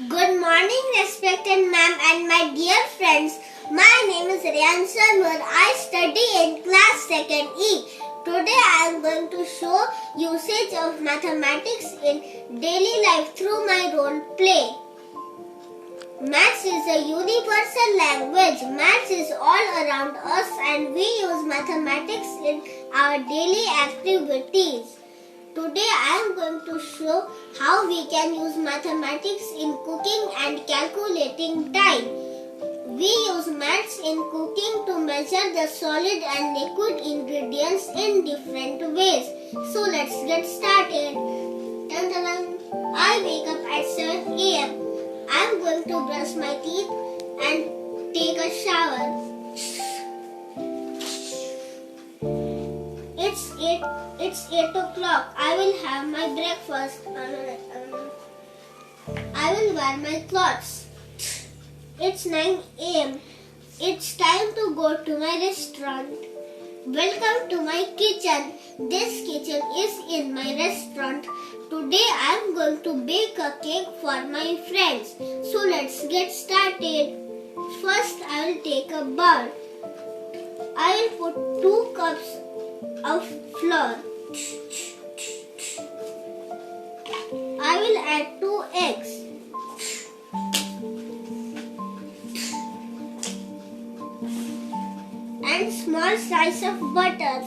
Good morning, respected ma'am and my dear friends. My name is Riyan Sarwar. I study in class 2nd E. Today I am going to show usage of mathematics in daily life through my role play. Maths is a universal language. Maths is all around us and we use mathematics in our daily activities. Today I am going to show how we can use mathematics in cooking and calculating time. We use maths in cooking to measure the solid and liquid ingredients in different ways. So let's get started. I wake up at 7 a.m. I am going to brush my teeth and take a shower. It's 8 o'clock. I will have my breakfast. I will wear my clothes. It's 9 a.m. It's time to go to my restaurant. Welcome to my kitchen. This kitchen is in my restaurant. Today I am going to bake a cake for my friends. So let's get started. First I will take a bowl. I will put 2 cups of flour. I will add 2 eggs. And small slice of butter.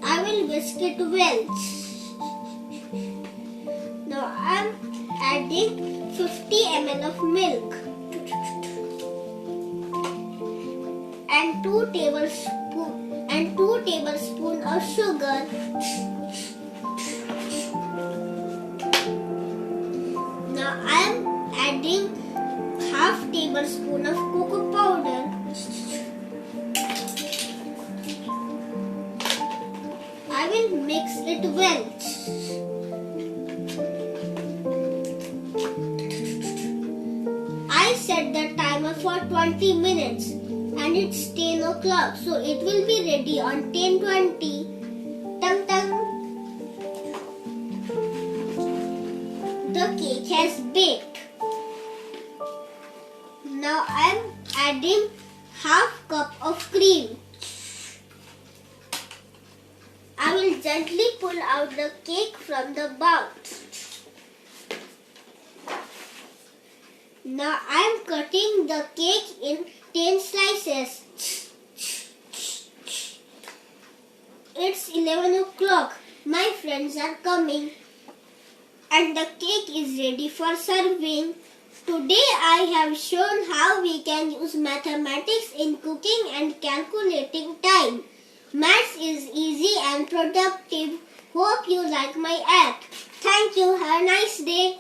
I will whisk it well. Now I am adding 50 ml of milk and 2 tablespoons of sugar. Now I am adding half tablespoon of cocoa powder. I will mix it well. I set the timer for 20 minutes and it's 10 o'clock, so it will be ready on 10:20. Tung tung. The cake has baked. Now I am adding half cup of cream. I will gently pull out the cake from the bowl. Now I am cutting the cake in 10 slices. It's 11 o'clock. My friends are coming and the cake is ready for serving. Today I have shown how we can use mathematics in cooking and calculating time. Maths is easy and productive. Hope you like my act. Thank you. Have a nice day.